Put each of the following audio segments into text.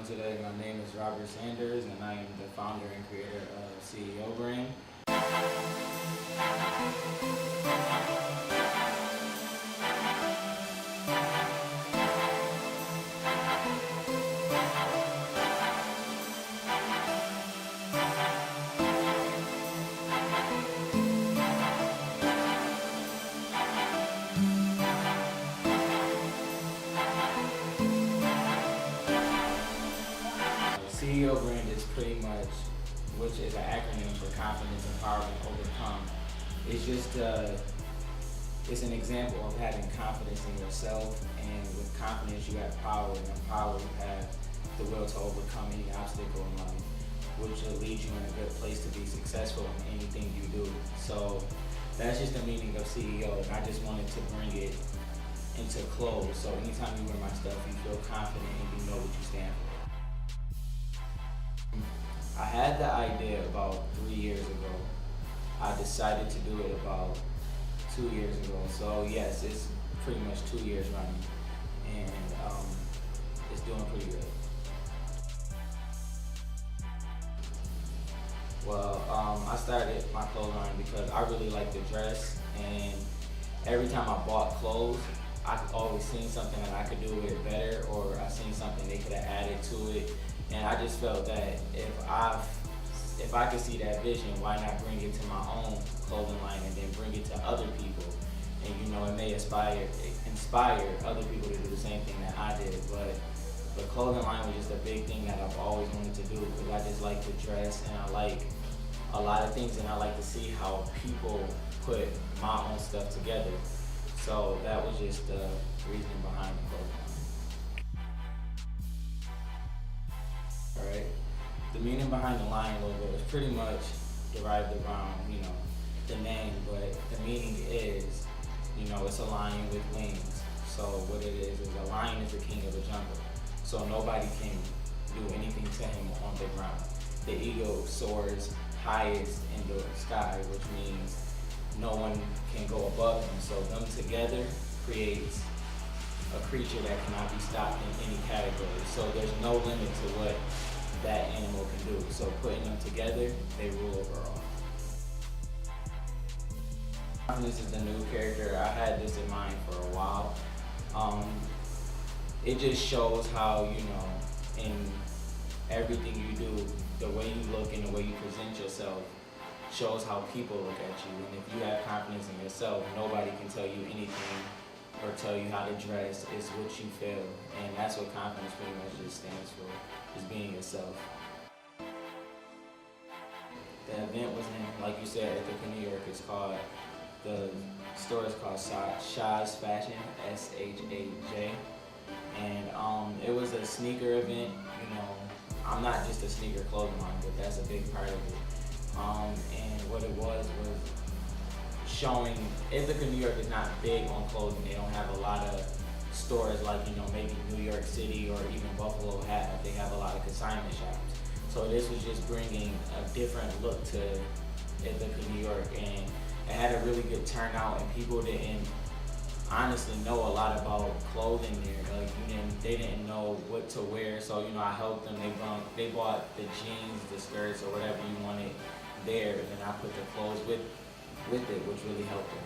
doing today? My name is Robert Sanders, and I am the founder and creator of CEO Brand. CEO Brand is pretty much, which is an acronym for Confidence, Empowerment, Overcome. It's just it's an example of having confidence in yourself, and with confidence you have power, and in power you have the will to overcome any obstacle in life, which will lead you in a good place to be successful in anything you do. So that's just the meaning of CEO, and I just wanted to bring it into clothes. So anytime you wear my stuff, you feel confident and you know what you stand for. I had the idea about 3 years ago. I decided to do it about 2 years ago. So yes, it's pretty much 2 years running, and it's doing pretty good. Well, I started my clothing line because I really like to dress, and every time I bought clothes, I always seen something that I could do with it better, or I seen something they could have added to it. And I just felt that if I could see that vision, why not bring it to my own clothing line and then bring it to other people? And it may inspire other people to do the same thing that I did. But the clothing line was just a big thing that I've always wanted to do, because I just like to dress, and I like a lot of things, and I like to see how people put my own stuff together. So that was just the reason behind the clothing line. Alright, the meaning behind the lion logo is pretty much derived around, the name, but the meaning is, it's a lion with wings. So what it is a lion is the king of the jungle. So nobody can do anything to him on the ground. The eagle soars highest in the sky, which means no one can go above him. So them together creates a creature that cannot be stopped in any category. So there's no limit to what that animal can do. So putting them together, they rule over all. This is the new character. I had this in mind for a while. It just shows how, in everything you do, the way you look and the way you present yourself shows how people look at you. And if you have confidence in yourself, nobody can tell you anything or tell you how to dress. It's what you feel, and that's what confidence pretty much just stands for, is being yourself. The event was in, like you said, Ithaca, New York. The store is called Shah's Fashion, S-H-A-J, and it was a sneaker event. I'm not just a sneaker clothing line, but that's a big part of it. And what it was showing Ithaca, New York is not big on clothing. They don't have a lot of stores like, maybe New York City or even Buffalo have. They have a lot of consignment shops. So this was just bringing a different look to Ithaca, New York, and it had a really good turnout, and people didn't honestly know a lot about clothing there. Like, they didn't know what to wear, so I helped them. They bought the jeans, the skirts, or whatever you wanted there, and then I put the clothes with it, which really helped them.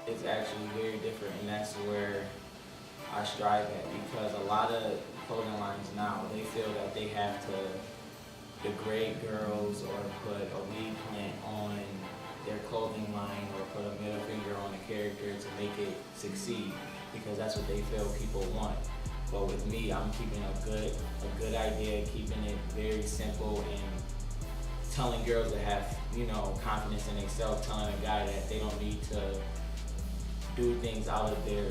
It's actually very different, and that's where I strive at, because a lot of clothing lines now, they feel that they have to degrade girls or put a weed plant on their clothing line or put a middle finger on a character to make it succeed, because that's what they feel people want. But with me, I'm keeping a good idea, keeping it very simple, and telling girls to have, confidence in themselves, telling a guy that they don't need to do things out of their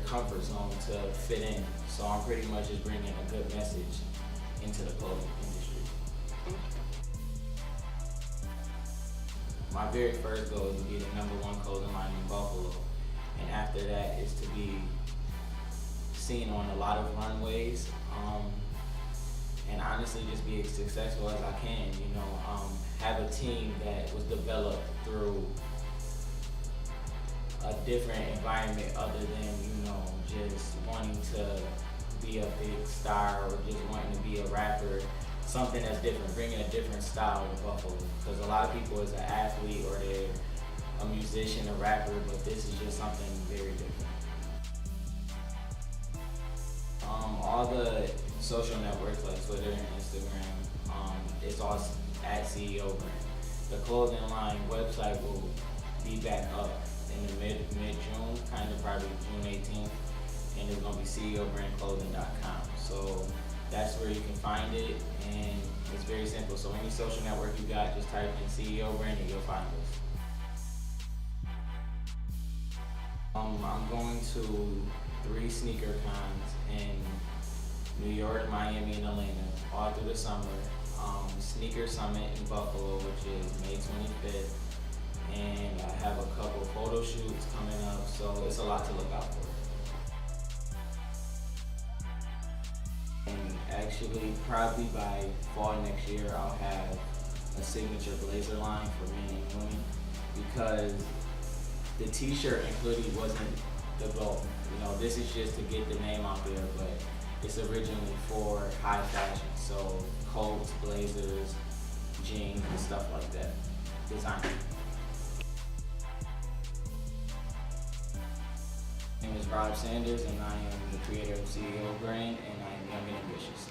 comfort zone to fit in. So I'm pretty much just bringing a good message into the clothing industry. My very first goal is to be the #1 clothing line in Buffalo, and after that is to be seen on a lot of runways, and honestly just be as successful as I can. Have a team that was developed through a different environment other than just wanting to be a big star or just wanting to be a rapper, something that's different, bringing a different style to Buffalo. Because a lot of people is an athlete or they're a musician, a rapper, but this is just something very different. All the social networks like Twitter and Instagram, it's all at CEO Brand. The clothing line website will be back up in the mid-June, kind of probably June 18th, and it's gonna be ceobrandclothing.com. So that's where you can find it, and it's very simple. So any social network you got, just type in CEO Brand and you'll find us. I'm going to 3 sneaker cons in New York, Miami, and Atlanta all through the summer. Sneaker Summit in Buffalo, which is May 25th, and I have a couple photo shoots coming up, so it's a lot to look out for. And actually, probably by fall next year, I'll have a signature blazer line for men and women, because the t-shirt and hoodie wasn't the goal. You know, this is just to get the name out there, but it's originally for high fashion, so coats, blazers, jeans, and stuff like that. Design. My name is Rob Sanders, and I am the creator of CEO Brand, and I am Young and Ambitious.